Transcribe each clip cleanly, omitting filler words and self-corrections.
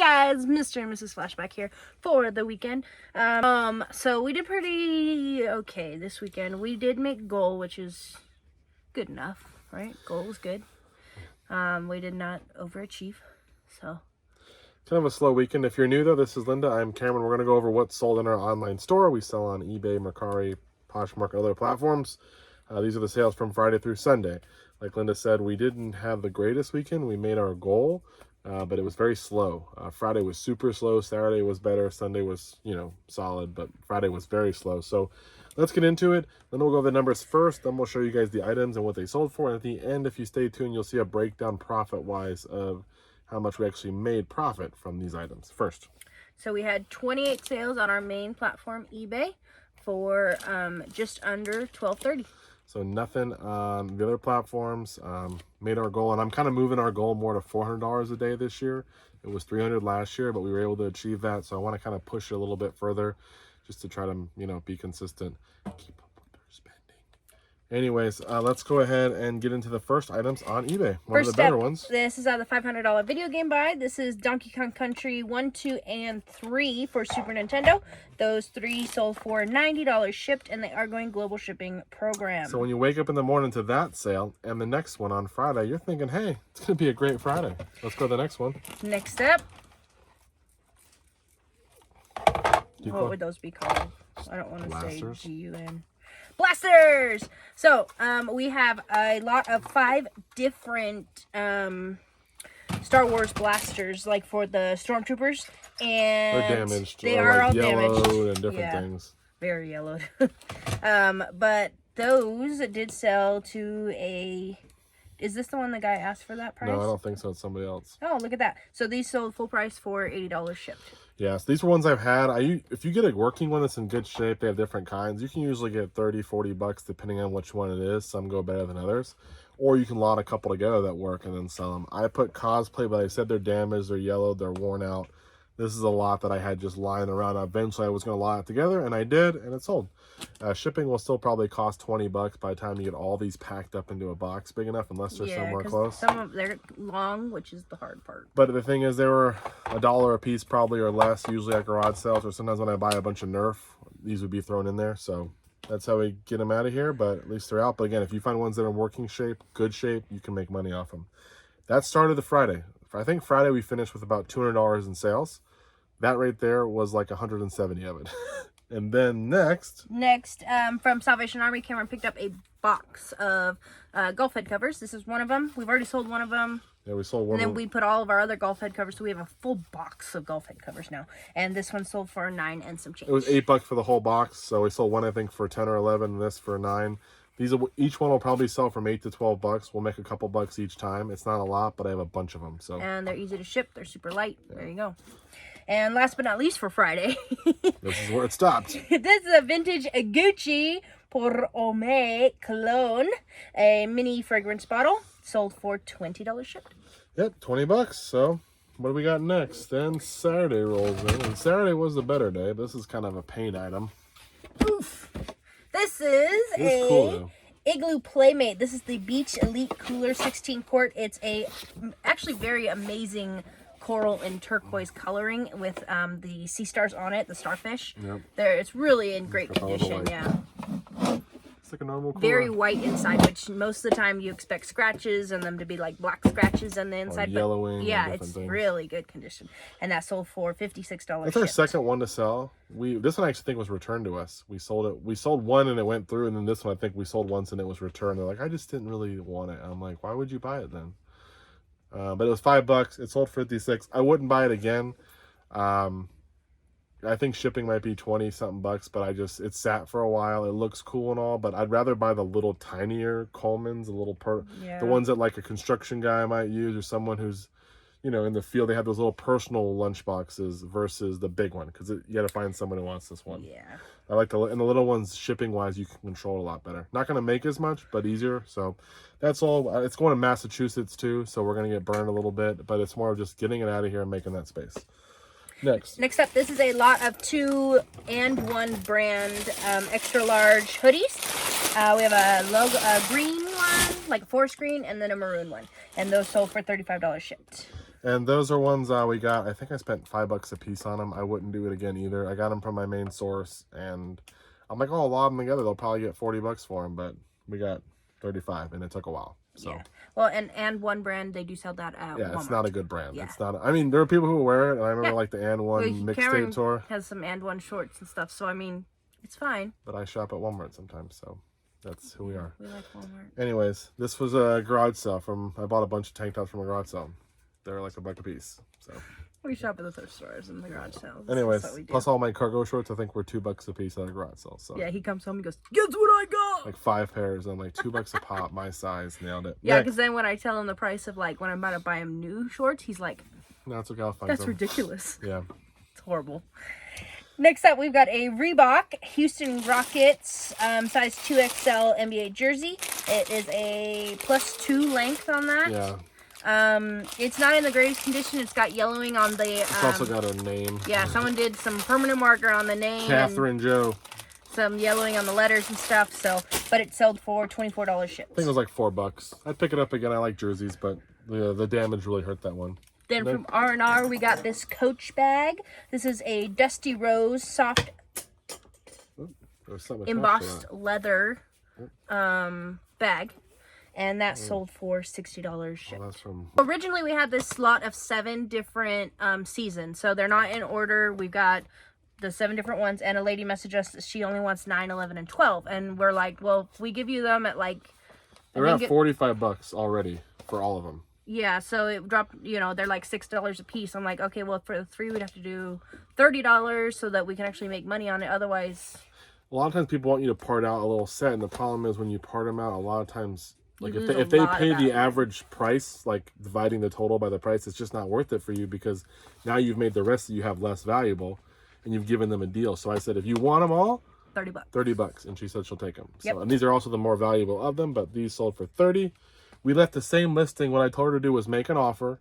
guys, Mr. and Mrs. Flashback here for the weekend. So we did pretty okay this weekend. We did make goal, which is good enough, right? Goal was good. We did not overachieve, so. Kind of a slow weekend. If you're new though, this is Linda. I'm Cameron. We're going to go over what's sold in our online store. We sell on eBay, Mercari, Poshmark, other platforms. These are the sales from Friday through Sunday. Like Linda said, we didn't have the greatest weekend. We made our goal, but it was very slow. Friday was super slow. Saturday was better. Sunday was, solid, but Friday was very slow. So let's get into it. Then we'll go over the numbers first. Then we'll show you guys the items and what they sold for. And at the end, if you stay tuned, you'll see a breakdown profit-wise of how much we actually made profit from these items. First. So we had 28 sales on our main platform, eBay, for just under $12.30. So nothing on the other platforms. Made our goal, and I'm kind of moving our goal more to $400 a day this year. It was $300 last year, but we were able to achieve that. So I want to kind of push it a little bit further just to try to, be consistent. Keep up with their spending. Anyways, let's go ahead and get into the first items on eBay. One of the better ones. This is the $500 video game buy. This is Donkey Kong Country 1, 2, and 3 for Super Nintendo. Those 3 sold for $90 shipped, and they are going global shipping program. So when you wake up in the morning to that sale and the next one on Friday, you're thinking, hey, it's going to be a great Friday. Let's go to the next one. Next up. What would those be called? I don't want to say G-U-N. Blasters! So, we have a lot of 5 different Star Wars blasters, like for the Stormtroopers. And they're damaged. They are all damaged. And different things. Very yellowed. But those did sell to a... Is this the one the guy asked for that price? No, I don't think so. It's somebody else. Oh, look at that. So these sold full price for $80 shipped. Yes, these are ones I've had. If you get a working one that's in good shape, they have different kinds. You can usually get 30, 40 bucks depending on which one it is. Some go better than others. Or you can lot a couple together that work and then sell them. I put cosplay, but I said they're damaged, they're yellowed, they're worn out. This is a lot that I had just lying around. Eventually, I was going to lot it together, and I did, and it sold. Shipping will still probably cost 20 bucks by the time you get all these packed up into a box big enough, unless they're somewhere close. Some of they're long, which is the hard part. But the thing is, they were $1 a piece probably or less, usually at garage sales, or sometimes when I buy a bunch of Nerf, these would be thrown in there. So that's how we get them out of here, but at least they're out. But again, if you find ones that are in working shape, good shape, you can make money off them. That started the Friday. I think Friday we finished with about $200 in sales. That right there was like 170 of it. And then next, from Salvation Army, Cameron picked up a box of golf head covers. This is one of them. We've already sold one of them. Yeah, we sold one. And then we put all of our other golf head covers, so we have a full box of golf head covers now. And this one sold for $9 and some change. It was $8 for the whole box, so we sold one I think for 10 or 11, and this for 9. Each one will probably sell from 8 to 12 bucks. We'll make a couple bucks each time. It's not a lot, but I have a bunch of them. So. And they're easy to ship. They're super light. Yeah. There you go. And last but not least for Friday. This is where it stopped. This is a vintage Gucci Pour Homme Cologne. A mini fragrance bottle. Sold for $20 shipped. Yep, 20 bucks. So what do we got next? Then Saturday rolls in. And Saturday was the better day. This is kind of a paint item. Oof. This is cool, Igloo Playmate. This is the Beach Elite Cooler 16 quart. It's actually very amazing coral and turquoise coloring with the sea stars on it, the starfish. Yep. It's really in great condition. Yeah. It's like a normal cooler. Very white inside, which most of the time you expect scratches and them to be like black scratches on the inside. Or yellowing. But yeah, it's really good condition. And that sold for $56. That's our second one to sell. This one I actually think was returned to us. We sold it. We sold one and it went through, and then this one I think we sold once and it was returned. They're like, I just didn't really want it. I'm like, why would you buy it then? But it was $5. It sold for $56. I wouldn't buy it again. I think shipping might be 20 something bucks, but it sat for a while. It looks cool and all, but I'd rather buy the little tinier Colemans, the ones that like a construction guy might use, or someone who's, in the field. They have those little personal lunch boxes versus the big one, because you got to find someone who wants this one. Yeah. I like and the little ones, shipping wise, you can control a lot better. Not going to make as much, but easier. So that's all. It's going to Massachusetts too, so we're going to get burned a little bit, but it's more of just getting it out of here and making that space. Next up, this is a lot of 2-and-1 brand extra large hoodies. We have a green one, like a forest green, and then a maroon one. And those sold for $35 shipped. And those are ones we got. I think I spent $5 a piece on them. I wouldn't do it again either. I got them from my main source, and I'm like, oh, I'll lob them together. They'll probably get $40 for them, but we got 35, and it took a while. So. Yeah. Well, and One brand, they do sell that at Walmart. It's not a good brand. Yeah. It's not. I mean, there are people who wear it, and I remember like the And One mixtape tour has some And One shorts and stuff. So I mean, it's fine. But I shop at Walmart sometimes, so that's who we are. We like Walmart. Anyways, this was a garage sale from. I bought a bunch of tank tops from a garage sale. They're like $1 a piece. So we shop at the thrift stores and the garage sales. Anyways, plus all my cargo shorts, I think were $2 a piece at a garage sale. So yeah, he comes home and goes, "Guess what I got?" Like 5 pairs and like $2 a pop, my size, nailed it. Yeah, because then when I tell him the price of like when I'm about to buy him new shorts, he's like, "No, it's okay, I'll find that's some." ridiculous. Yeah, it's horrible. Next up, we've got a Reebok Houston Rockets size 2XL NBA jersey. It is a +2 length on that. Yeah. It's not in the greatest condition. It's got yellowing on the. It's also got a name. Yeah, someone did some permanent marker on the name. Catherine Joe. Some yellowing on the letters and stuff. So, but it sold for $24 shipped. I think it was like $4. I'd pick it up again. I like jerseys, but the damage really hurt that one. Then from R&R, we got this Coach bag. This is a Dusty Rose soft embossed leather bag. And that sold for $60 shipped. Well, that's from... Originally, we had this lot of 7 different seasons. So they're not in order. We've got the 7 different ones. And a lady messaged us that she only wants 9, 11, and 12. And we're like, well, if we give you them at like... They're at $45 already for all of them. Yeah, so it dropped, you know, they're like $6 a piece. I'm like, okay, well, for the 3, we'd have to do $30 so that we can actually make money on it. Otherwise... A lot of times people want you to part out a little set. And the problem is when you part them out, a lot of times... Like if they pay the average price, like dividing the total by the price, it's just not worth it for you because now you've made the rest that you have less valuable and you've given them a deal. So I said, if you want them all, $30. $30. And she said she'll take them. Yep. So, and these are also the more valuable of them, but these sold for $30. We left the same listing. What I told her to do was make an offer.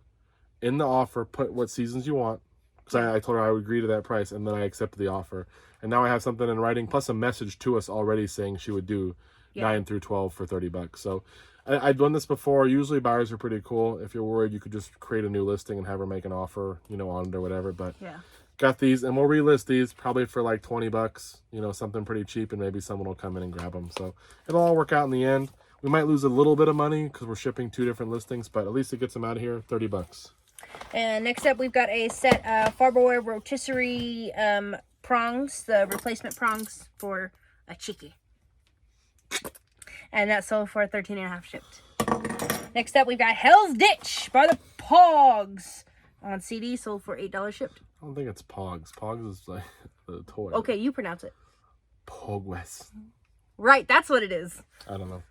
In the offer, put what seasons you want. Because I told her I would agree to that price and then I accepted the offer. And now I have something in writing plus a message to us already saying she would do 9 through 12 for $30. So I've done this before. Usually buyers are pretty cool. If you're worried, you could just create a new listing and have her make an offer, you know, on it or whatever. But got these, and we'll relist these probably for like $20, you know, something pretty cheap, and maybe someone will come in and grab them. So it'll all work out in the end. We might lose a little bit of money because we're shipping 2 different listings, but at least it gets them out of here, $30. And next up, we've got a set of Farberware rotisserie prongs, the replacement prongs for a chicky. And that sold for $13.50 shipped. Next up, we've got Hell's Ditch by the Pogs on CD, sold for $8 shipped. I don't think it's Pogs. Pogs is like the toy. Okay, you pronounce it. Pogwes. Right, that's what it is. I don't know.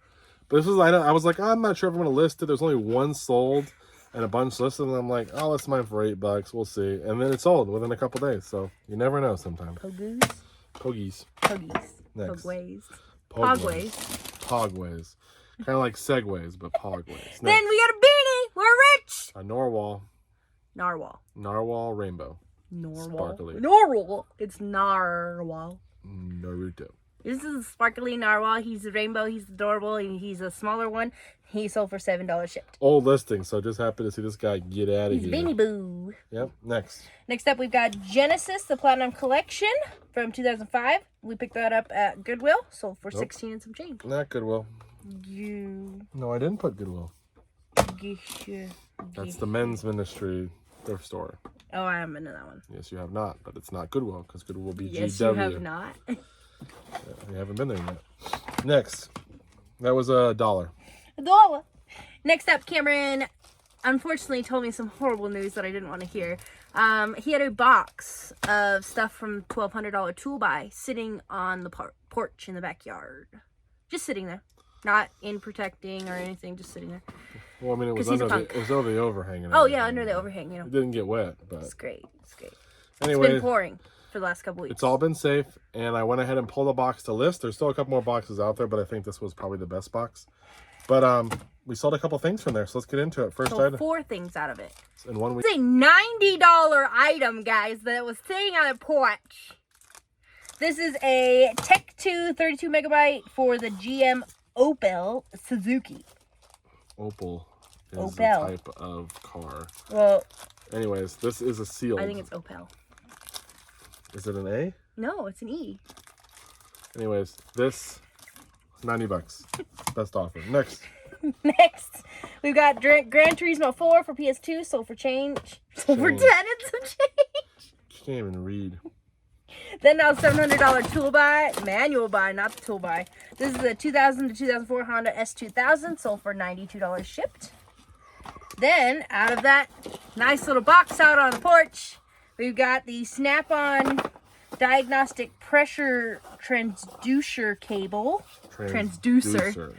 But this was, I was like, I'm not sure if I'm going to list it. There's only 1 sold and a bunch listed. And I'm like, oh, that's mine for $8. We'll see. And then it sold within a couple days. So you never know sometimes. Pogoos? Pogies. Pogies. Next. Pogways. Pogways. Pogways. Kind of like segways, but pogways. Next. Then we got a beanie. We're rich. A narwhal. Narwhal rainbow. Sparkly. Narwhal. It's narwhal. Naruto. This is a sparkly narwhal. He's a rainbow. He's adorable. He's a smaller one. He sold for $7 shipped. Old listing, so just happy to see this guy get out of here. He's Beanie Boo. Yep, next. Next up, we've got Genesis, the Platinum Collection from 2005. We picked that up at Goodwill. Sold for $16 and some change. Not Goodwill. No, I didn't put Goodwill. That's the men's ministry thrift store. Oh, I haven't been to that one. Yes, you have not, but it's not Goodwill because Goodwill will be GW. Yes, you have not. You haven't been there yet. Next. That was $1. $1. Next up, Cameron unfortunately told me some horrible news that I didn't want to hear. He had a box of stuff from $1,200 Tool Buy sitting on the porch in the backyard. Just sitting there. Not in protecting or anything, just sitting there. Well, I mean, it was under the overhang. Oh, yeah, under the overhang, you know. It didn't get wet, but... It's great. It's great. Anyway, it's been pouring for the last couple weeks. It's all been safe, and I went ahead and pulled a box to list. There's still a couple more boxes out there, but I think this was probably the best box. But we sold a couple things from there, so let's get into it. First item. 4 things out of it. In 1 week. It's a $90 item, guys, that was sitting on a porch. This is a Tech 2 32 megabyte for the GM Opel Suzuki. Opel. is the Opel. type of car. Well, anyways, this is a sealed. I think it's Opel. Is it an A? No, it's an E. Anyways, this is $90. Best offer. Next. Next, we've got Gran Turismo 4 for PS2, sold for change. Sold for 10 and some change. Can't even read. Then now $700 tool buy, manual buy, not the tool buy. This is the 2000 to 2004 Honda S2000, sold for $92 shipped. Then, out of that nice little box out on the porch, we've got the Snap-on diagnostic pressure transducer cable. Transducer.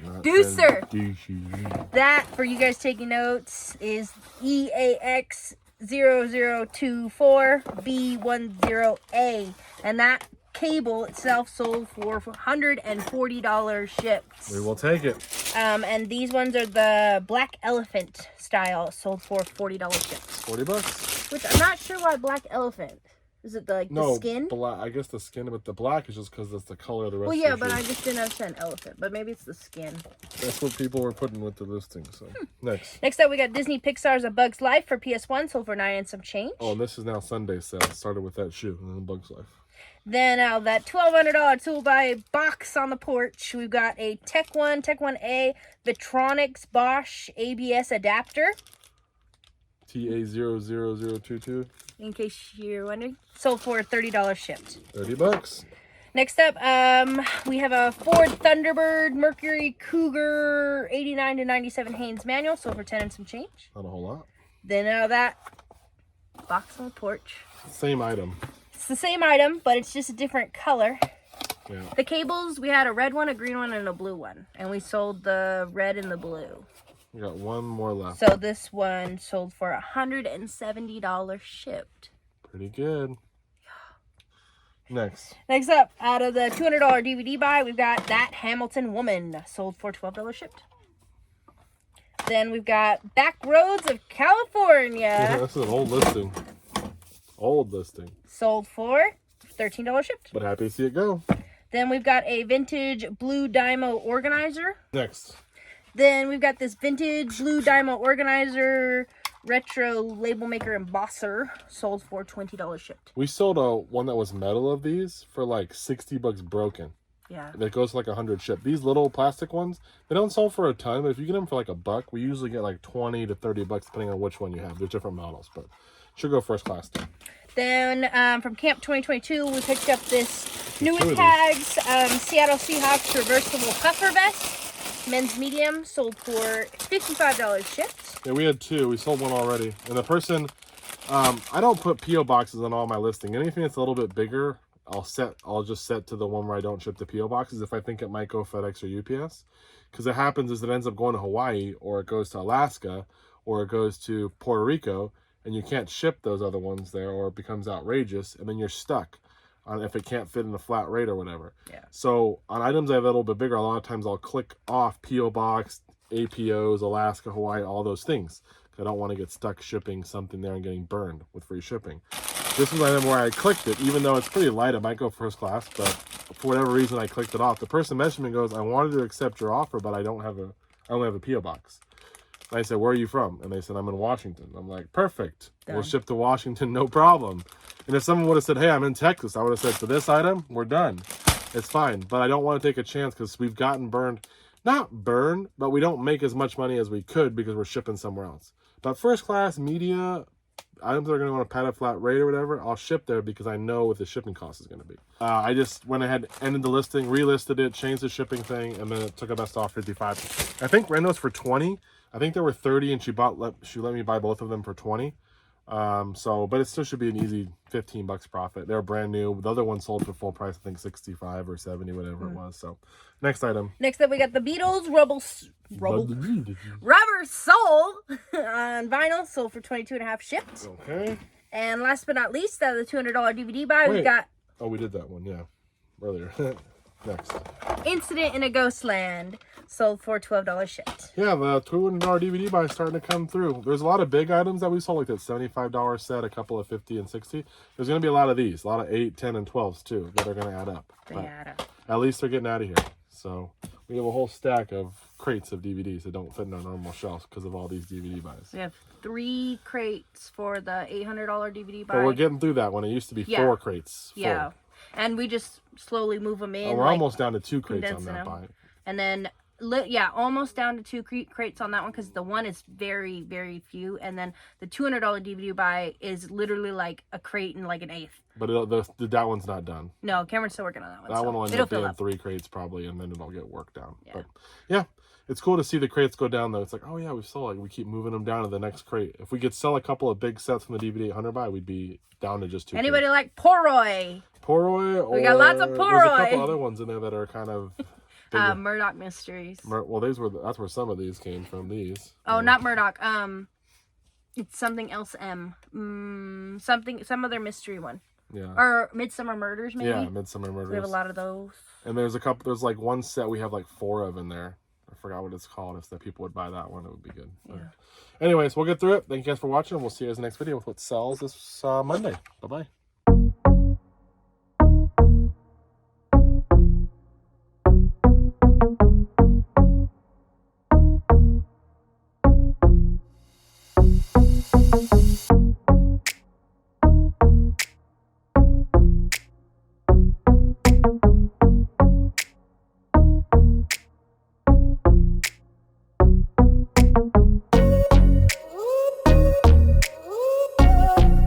That, for you guys taking notes, is EAX0024B10A. And that cable itself sold for $140 shipped. We will take it. And these ones are the Black Elephant style, sold for $40 shipped. $40? Which I'm not sure why Black Elephant. Is it the skin? Black. I guess the skin, but the black is just because that's the color of the rest. Well, yeah, but I just didn't understand elephant. But maybe it's the skin. That's what people were putting with the listing. So Next up, we got Disney Pixar's A Bug's Life for PS1, sold for $9 and some change. Oh, and this is now Sunday sale. Started with that shoe and then Bug's Life. Then that $1,200 tool buy box on the porch. We've got a Tech 1A Vitronics Bosch ABS adapter. TA00022. In case you're wondering, sold for $30 shipped. $30. Next up, we have a Ford Thunderbird Mercury Cougar 89 to 97 Haynes manual, sold for 10 and some change. Not a whole lot. Then that box on the porch. Same item. It's the same item, but it's just a different color. Yeah. The cables, we had a red one, a green one, and a blue one. And we sold the red and the blue. We got one more left. So this one sold for $170 shipped. Pretty good. Next up, out of the $200 DVD buy, we've got That Hamilton Woman, sold for $12 shipped. Then we've got Back Roads of California. Yeah, this is an old listing. Sold for $13 shipped. But happy to see it go. Then we've got a vintage Blue Dymo organizer. Next. Then we've got this vintage Blue Dymo organizer, retro label maker embosser, sold for $20 shipped. We sold one that was metal of these for like $60 broken. Yeah. That goes for like 100 shipped. These little plastic ones, they don't sell for a ton, but if you get them for like $1, we usually get like 20 to 30 bucks depending on which one you have. There's different models, but should go first class too. Then from Camp 2022, we picked up this newest tags Seattle Seahawks reversible puffer vest. Men's medium, sold for $55 shipped. Yeah, we had two. We sold one already. And the person, I don't put P.O. boxes on all my listing. Anything that's a little bit bigger, I'll just set to the one where I don't ship the P.O. boxes if I think it might go FedEx or UPS. Because it happens is it ends up going to Hawaii, or it goes to Alaska, or it goes to Puerto Rico, and you can't ship those other ones there, or it becomes outrageous, and then you're stuck on if it can't fit in a flat rate or whatever. Yeah. So on items I have a little bit bigger, a lot of times I'll click off P.O. Box, APOs, Alaska, Hawaii, all those things. I don't want to get stuck shipping something there and getting burned with free shipping. This is an item where I clicked it, even though it's pretty light, it might go first class, but for whatever reason I clicked it off. The person messaged me and goes, I wanted to accept your offer, but I only have a P.O. box. And I said, where are you from? And they said, I'm in Washington. I'm like, perfect. Done. We'll ship to Washington, no problem. And if someone would have said, hey, I'm in Texas, I would have said, for this item, we're done. It's fine. But I don't want to take a chance because we've gotten burned. Not burned, but we don't make as much money as we could because we're shipping somewhere else. But first class media items that are going to want to pad a flat rate or whatever, I'll ship there because I know what the shipping cost is going to be. I just went ahead, ended the listing, relisted it, changed the shipping thing, and then it took a best off 55. I think ran those for 20. I think there were 30, and she let me buy both of them for 20. But it still should be an easy $15 profit. They're brand new. The other one sold for full price, I think 65 or 70, whatever it was. So next item. Next up, we got the Beatles Rubber Soul on vinyl, sold for $22.50 shipped. Okay. And last but not least, the $200 DVD buy, we got... Oh, we did that one, yeah. Earlier. Next. Incident in a Ghostland, sold for $12 shipped. Yeah, the $200 DVD buy is starting to come through. There's a lot of big items that we sold, like that $75 set, a couple of 50 and 60. There's going to be a lot of these, a lot of 8, 10, and 12s too, that are going to add up. They add up. At least they're getting out of here. So We have a whole stack of crates of DVDs that don't fit in our normal shelves because of all these DVD buys. We have 3 crates for the $800 DVD buy. But we're getting through that one. It used to be 4 crates. Full. Yeah. And we just slowly move them in. We're almost down to 2 crates on that buy. And then, almost down to 2 crates on that one because the one is very, very few. And then the $200 DVD buy is literally like a crate and like an eighth. But that one's not done. No, Cameron's still working on that one. That one will end up being 3 crates probably, and then it'll get worked down. Yeah. But yeah, it's cool to see the crates go down though. It's like, oh yeah, we keep moving them down to the next crate. If we could sell a couple of big sets from the DVD 800 buy, we'd be down to just 2. Anybody like Porroy? Porroy? We got lots of Porroy. There's a couple other ones in there that are kind of Murdoch Mysteries. Well, that's where some of these came from. These. Oh, not Murdoch. It's something else. Some other mystery one. Yeah. Or Midsummer Murders, maybe. Yeah, Midsummer Murders. We have a lot of those. And there's a couple. There's like one set we have like 4 of in there. I forgot what it's called. If the people would buy that one, it would be good. Yeah. But anyways, we'll get through it. Thank you guys for watching. We'll see you guys in the next video with what sells this Monday. Bye bye.